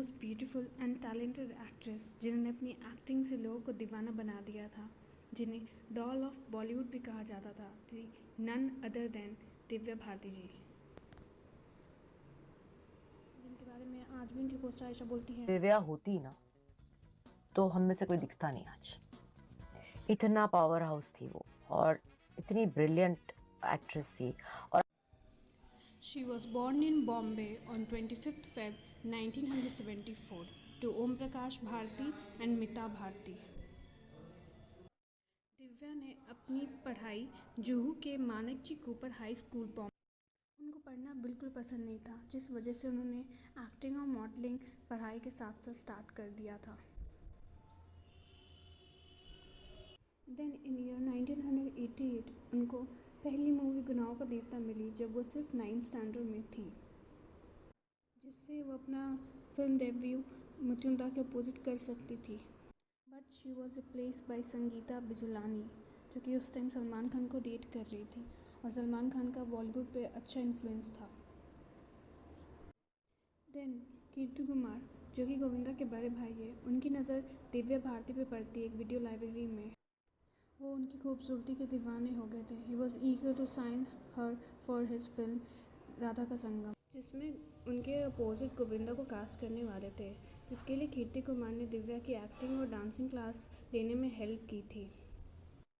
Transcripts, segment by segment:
Most beautiful and talented actress जिन्होंने अपनी acting से लोगों को दीवाना बना दिया था, जिन्हें डॉल ऑफ बॉलीवुड भी कहा जाता था, थी none other than Divya Bharti ji, जिनके बारे में आज भी उनकी कोच आयशा बोलती हैं, दिव्या होती ना तो हम में से कोई दिखता नहीं आज। इतना पावर हाउस थी वो और इतनी ब्रिलियंट एक्ट्रेस थी। और She was born in Bombay on 25th Feb 1974 to Om Prakash Bharti and Mita Bharti. Divya ने अपनी पढ़ाई जुहू के Manockjee Cooper high school Bombay. उनको पढ़ना बिल्कुल पसंद नहीं था, जिस वजह से उन्होंने एक्टिंग और मॉडलिंग पढ़ाई के साथ साथ स्टार्ट कर दिया था। देन इन ईयर 1988 उनको पहली मूवी गुनाहों का देवता मिली, जब वो सिर्फ 9th स्टैंडर्ड में थी, जिससे वो अपना फिल्म डेब्यू मचुंदा के अपोजिट कर सकती थी। But she was replaced by Sangeeta Bijlani, जो कि उस टाइम सलमान खान को डेट कर रही थी और सलमान खान का बॉलीवुड पे अच्छा इन्फ्लुएंस था। देन कीर्ति कुमार, जो कि गोविंदा के बड़े भाई है, उनकी नज़र दिव्या भारती पे पड़ती है एक वीडियो लाइब्रेरी में। वो उनकी खूबसूरती के दीवाने हो गए थे। He was eager to sign her for his film Radha Ka Sangam, जिसमें उनके अपोजिट गोविंदा को कास्ट करने वाले थे, जिसके लिए कीर्ति कुमार ने दिव्या की एक्टिंग और डांसिंग क्लास लेने में हेल्प की थी।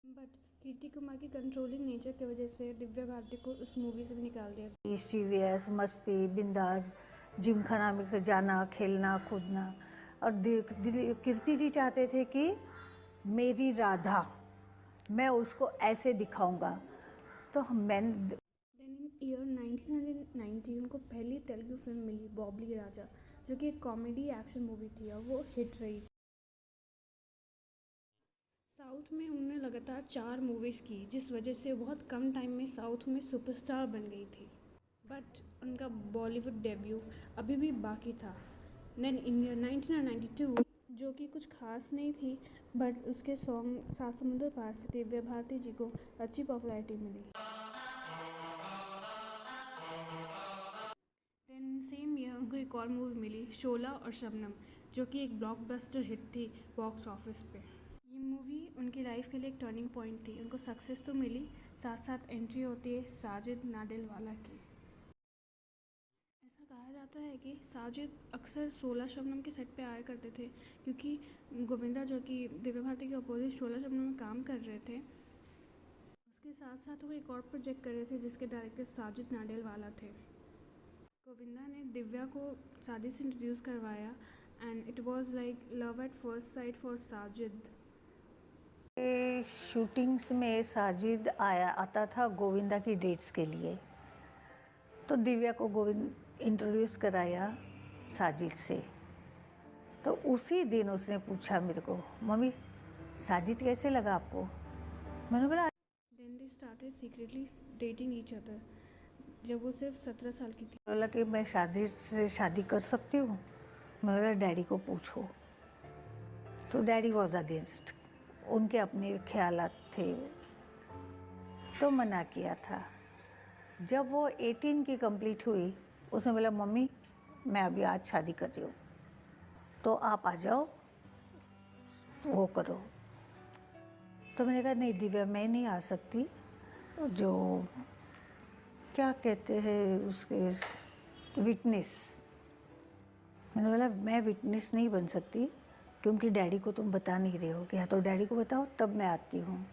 बट कीर्ति कुमार की कंट्रोलिंग नेचर की वजह से दिव्या भारती को उस मूवी से भी निकाल दिया। टीवीएस मस्ती बिंदास जिम खाना में जाना, खेलना कूदना। और कीर्ति जी चाहते थे कि मेरी राधा मैं उसको ऐसे दिखाऊंगा। तो मैंने देन इन ईयर 1990 उनको पहली तेलुगु फिल्म मिली बॉबली राजा, जो कि एक कॉमेडी एक्शन मूवी थी और वो हिट रही। साउथ में उन्होंने लगातार 4 मूवीज़ की, जिस वजह से बहुत कम टाइम में साउथ में सुपरस्टार बन गई थी। बट उनका बॉलीवुड डेब्यू अभी भी बाकी था। देन इन ईयर 1992, जो कि कुछ खास नहीं थी, बट उसके सॉन्ग सात समुंदर पार से दिव्या भारती जी को अच्छी पॉपुलैरिटी मिली। देन सेम ईयर उनको एक और मूवी मिली शोला और शबनम, जो कि एक ब्लॉकबस्टर हिट थी बॉक्स ऑफिस पे। ये मूवी उनकी लाइफ के लिए एक टर्निंग पॉइंट थी। उनको सक्सेस तो मिली, साथ साथ एंट्री होती है साजिद नाडिलवाला की। ऐसा कहा जाता है कि साजिद अक्सर शोला शबनम के सेट पे आया करते थे, क्योंकि गोविंदा, जो कि दिव्या भारती के अपोजिट शोला शबनम में काम कर रहे थे, उसके साथ साथ वो एक और प्रोजेक्ट कर रहे थे जिसके डायरेक्टर साजिद नाडिलवाला थे। गोविंदा ने दिव्या को शादी से इंट्रोड्यूस करवाया and it was like love at first sight for Sajid. Shootings में साजिद आता था गोविंदा की डेट्स के लिए। तो दिव्या को गोविंद इंट्रोड्यूस कराया साजिद से। तो उसी दिन उसने पूछा मेरे को, मम्मी साजिद कैसे लगा आपको? मैंने बोला then they started secretly dating each other, जब वो सिर्फ 17 साल की थी। बोला कि मैं साजिद से शादी कर सकती हूँ। मैंने बोला डैडी को पूछो। तो डैडी वॉज अगेंस्ट, उनके अपने ख्यालात थे, तो मना किया था। जब वो 18 की कंप्लीट हुई, उसने बोला मम्मी मैं अभी आज शादी कर रही हूँ, तो आप आ जाओ वो करो। तो मैंने कहा नहीं दिव्या मैं नहीं आ सकती, जो क्या कहते हैं उसके विटनेस। मैंने बोला मैं विटनेस नहीं बन सकती, क्योंकि डैडी को तुम बता नहीं रहे हो। क्या तो डैडी को बताओ तब मैं आती हूँ।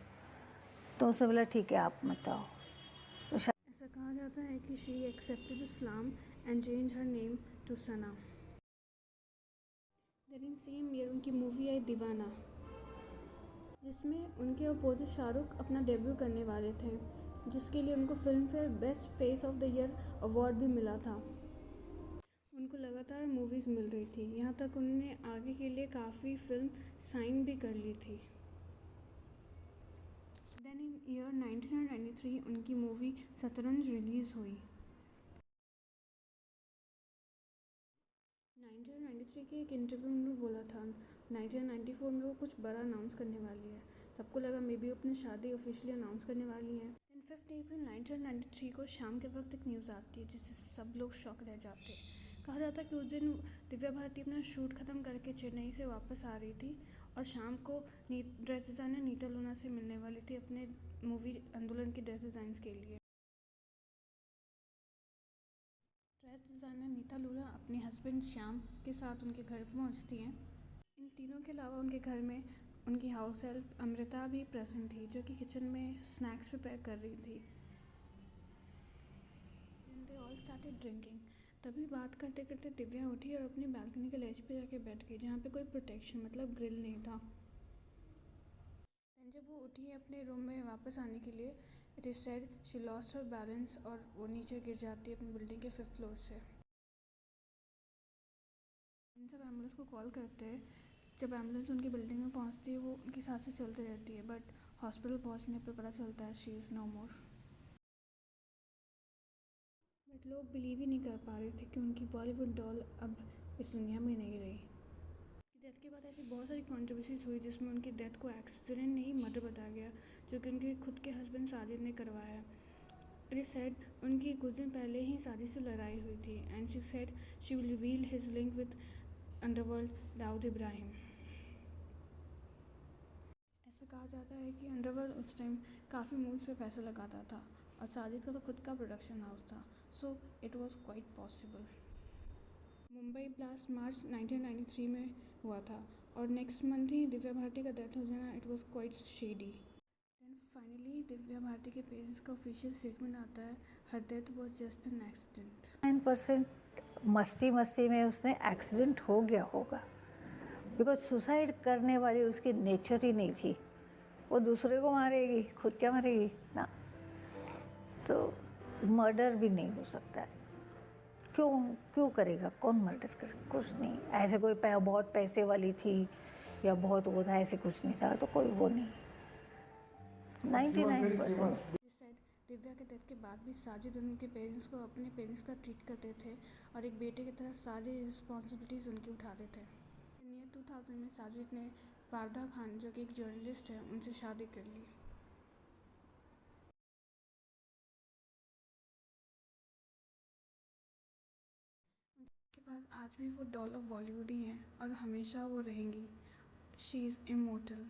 तो उसने बोला ठीक है आप बताओ। तो ऐसा कहा जाता है कि she accepted Islam and change her name to Sana. Then in same year उनकी मूवी आई दीवाना, जिसमें उनके अपोजिट शाहरुख अपना डेब्यू करने वाले थे, जिसके लिए उनको film fair best face of the year award भी मिला था। उनको लगातार मूवीज़ मिल रही थी, यहाँ तक उन्होंने आगे के लिए काफ़ी फिल्म साइन भी कर ली थी। देन इन ईयर 1993 उनकी मूवी शतरंज रिलीज़ हुई। 1993 के एक इंटरव्यू में उन्होंने बोला था 1994 में वो कुछ बड़ा अनाउंस करने वाली है। सबको लगा मे बी अपनी शादी ऑफिशियली अनाउंस करने वाली है। 5 अप्रैल 1993 को शाम के वक्त एक न्यूज़ आती है, जिससे सब लोग शॉक रह जाते हैं। कहा जाता है कि उस दिन दिव्या भारती अपना शूट ख़त्म करके चेन्नई से वापस आ रही थी और शाम को ड्रेस डिज़ाइनर नीता लूना से मिलने वाली थी अपने मूवी आंदोलन की ड्रेस डिज़ाइंस के लिए। ड्रेस डिज़ाइनर नीता लूना अपने हस्बैंड श्याम के साथ उनके घर पहुंचती हैं। इन तीनों के अलावा उनके घर में उनकी हाउस हेल्प अमृता भी प्रेजेंट थी, जो कि किचन में स्नैक्स प्रिपेयर कर रही थी। They all started drinking. तभी बात करते करते दिव्या उठी और अपनी बालकनी के लेच पे जाके बैठ गई, जहाँ पे कोई प्रोटेक्शन मतलब ग्रिल नहीं था। जब वो उठी अपने रूम में वापस आने के लिए, it is said she lost her balance और वो नीचे गिर जाती है अपनी बिल्डिंग के 5th फ्लोर से। इन सब एम्बुलेंस को कॉल करते हैं। जब एम्बुलेंस उनकी बिल्डिंग में पहुंचती है, वो उनकी सांसें चलती रहती है, बट हॉस्पिटल पहुंचने पर पता चलता है she is no more. But लोग बिलीव ही नहीं कर पा रहे थे कि उनकी बॉलीवुड डॉल अब इस दुनिया में नहीं रही। डेथ के बाद ऐसी बहुत सारी कॉन्ट्रोवर्सीज हुई, जिसमें उनकी डेथ को एक्सीडेंट नहीं मर्डर बताया गया, जो कि उनके खुद के हस्बैंड साजिद ने करवाया। इट इज सेड उनकी कुछ दिन पहले ही साजिद से लड़ाई हुई थी, and she said she will reveal his link with underworld Dawood Ibrahim. ऐसा कहा जाता है कि अंडरवर्ल्ड उस टाइम काफ़ी मूवीज़ पे पैसा लगाता था और साजिद का तो खुद का प्रोडक्शन हाउस था, so it was quite possible. Mumbai blast March 1993 में हुआ था और नेक्स्ट मंथ ही दिव्या भारती का डेथ हो जाना, it was quite shady. Then finally Divya Bharati के पेरेंट्स का ऑफिशियल स्टेटमेंट आता है, her death was just an accident. 9% मस्ती मस्ती में उसने एक्सीडेंट हो गया होगा, बिकॉज सुसाइड करने वाली उसकी नेचर ही नहीं थी। वो दूसरे को मारेगी, खुद क्या मरेगी ना। तो मर्डर भी नहीं हो सकता है। क्यों क्यों करेगा, कौन मर्डर करेगा? कुछ नहीं, ऐसे कोई बहुत पैसे वाली थी या बहुत वो था, ऐसे कुछ नहीं था, तो कोई वो नहीं। 99%। दिव्या के डेथ के बाद भी साजिद उनके पेरेंट्स को अपने पेरेंट्स का ट्रीट करते थे और एक बेटे की तरह सारी रिस्पॉन्सिबिलिटीज़ उनकी उठाते थे। ईयर 2000 में साजिद ने वारदा खान, जो कि एक जर्नलिस्ट है, उनसे शादी कर ली। उसके बाद आज भी वो डॉल ऑफ बॉलीवुड ही हैं और हमेशा वो रहेंगी। She is immortal.